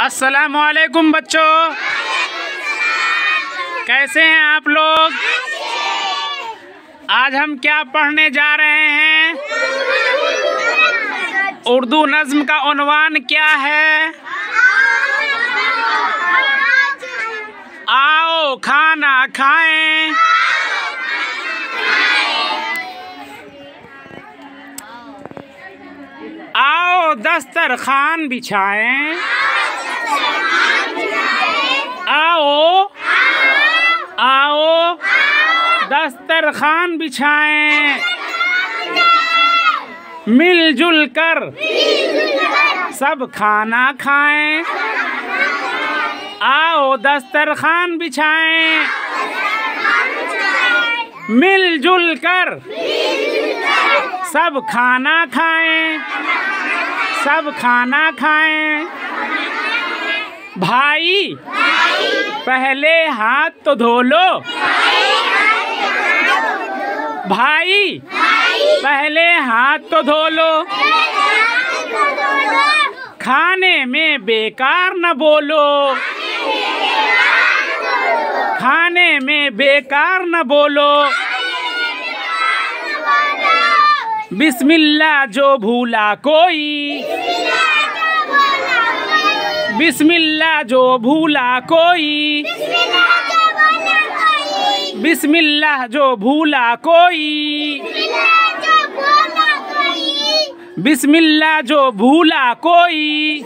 अस्सलामुअलैकुम बच्चों, कैसे हैं आप लोग। आज हम क्या पढ़ने जा रहे हैं। उर्दू नज़्म का उन्वान क्या है। आओ खाना खाएं। आओ दस्तरखान बिछाएं। आओ आओ दस्तरखान बिछाएं। मिलजुल कर सब खाना खाएं। आओ दस्तरखान बिछाएं। मिलजुल कर सब खाना खाएं। सब खाना खाएं। भाई पहले हाथ तो धो लो। भाई पहले हाथ तो धो लो। खाने में बेकार न बोलो। खाने में बेकार न बोलो। बिस्मिल्लाह जो भूला कोई। बिस्मिल्लाह जो भूला कोई। बिस्मिल्लाह जो भूला कोई। बिस्मिल्लाह जो भूला कोई।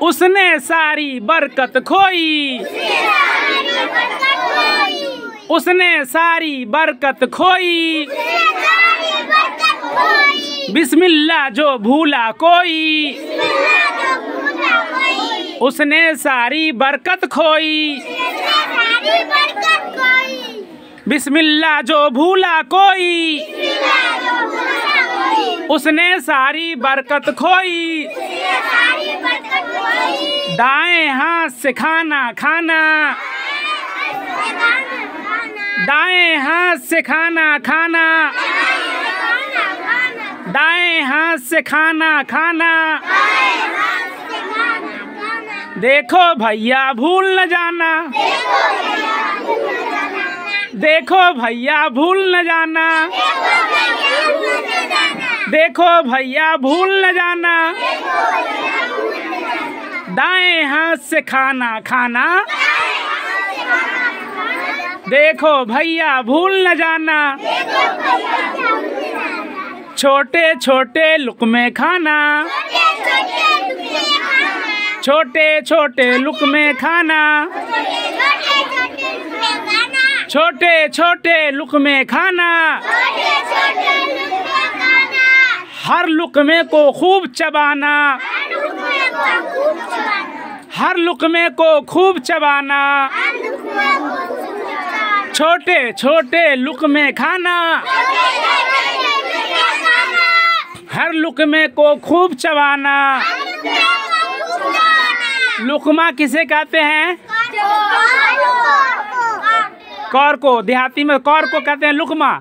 उसने सारी बरकत खोई। उसने सारी बरकत खोई। बिस्मिल्लाह जो भूला कोई। उसने सारी बरकत खोई। बिस्मिल्लाह जो भूला कोई। उसने सारी बरकत खोई। दाएं हाथ से खाना खाना। दाएं हाथ से खाना खाना। दाएं हाथ से खाना खाना। देखो भैया भूल न जाना। देखो भैया भूल न जाना। देखो भैया भूल न जाना। दाएं हाथ से खाना खाना। देखो भैया भूल न जाना। छोटे छोटे लुक़मे खाना। छोटे छोटे लुक़मे खाना। छोटे छोटे लुक़मे खाना। हर लुक़मे को खूब चबाना। हर लुक़मे को खूब चबाना। छोटे छोटे लुक़मे खाना। हर लुक़मे को खूब चबाना। लुक़मा किसे कहते हैं। कौर को, देहाती में कौर को कहते हैं लुक़मा।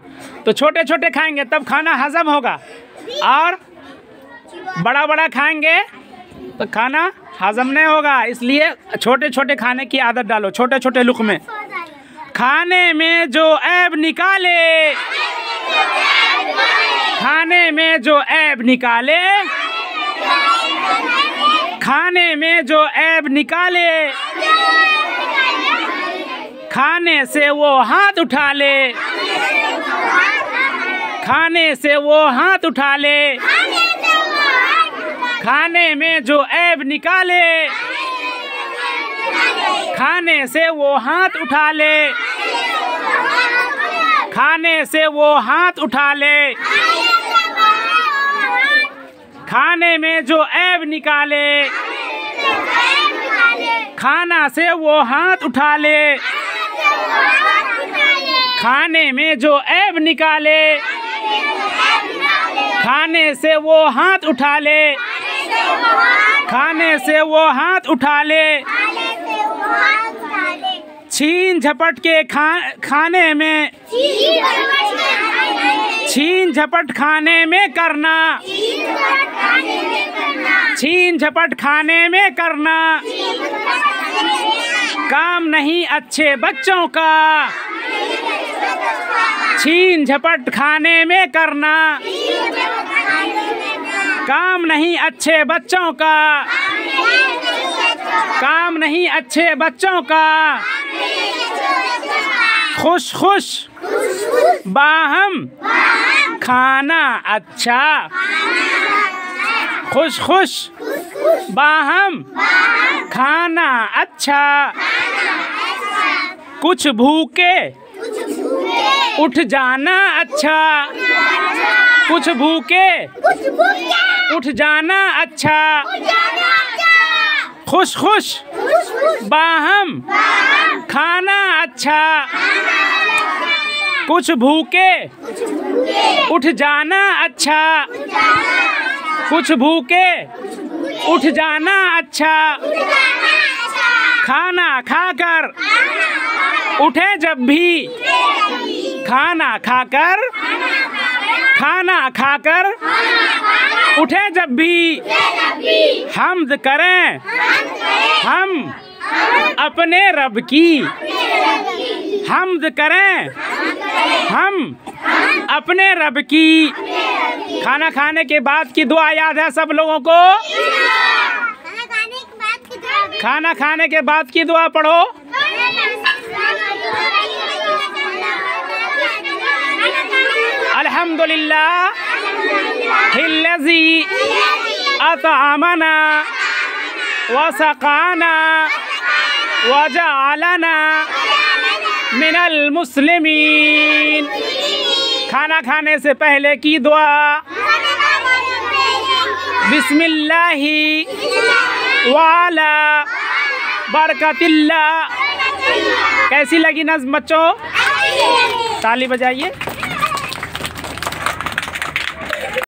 तो छोटे छोटे खाएंगे तब खाना हजम होगा, और बड़ा बड़ा खाएंगे तो खाना हजम नहीं होगा। इसलिए छोटे छोटे खाने की आदत डालो। छोटे छोटे लुक़मे। खाने में जो ऐब निकाले। खाने में जो ऐब निकाले। खाने में जो ऐब निकाले। खाने से वो हाथ उठा ले। खाने से वो हाथ उठा ले। खाने में जो ऐब निकाले। खाने से वो हाथ उठा ले। खाने से वो हाथ उठा ले। खाने में जो ऐब निकाले। खाना से वो हाथ उठा ले। खाने में जो ऐब निकाले। खाने से वो हाथ उठा ले। खाने से वो हाथ उठा ले। छीन झपट के खाने में। छीन झपट खाने में करना। छीन झपट खाने में करना काम नहीं अच्छे बच्चों का। छीन झपट खाने में करना काम नहीं अच्छे बच्चों का। काम नहीं अच्छे बच्चों का। खुश खुश बाहम खाना अच्छा। खुश खुश बाहम खाना अच्छा। कुछ भूखे उठ जाना अच्छा। कुछ भूखे उठ जाना अच्छा। खुश खुश बाहम खाना अच्छा। कुछ भूखे उठ जाना अच्छा। कुछ भूखे उठ जाना अच्छा। खाना खाकर उठे जब भी। खाना खाकर उठे जब भी। हम्द करें हम अपने रब की। हम्द करें हम अपने रब की। खाना खाने के बाद की दुआ याद है सब लोगों को? खाना खाने के बाद की दुआ पढ़ो। अल्हम्दुलिल्लाह हिल्लज़ी अतअमना व सक़ाना व जअलना मिनल मुस्लिमीन। खाना खाने से पहले की दुआ बिस्मिल्लाहि वाला बरकतिल्लाह। कैसी लगी नज़्म बच्चों? ताली बजाइए।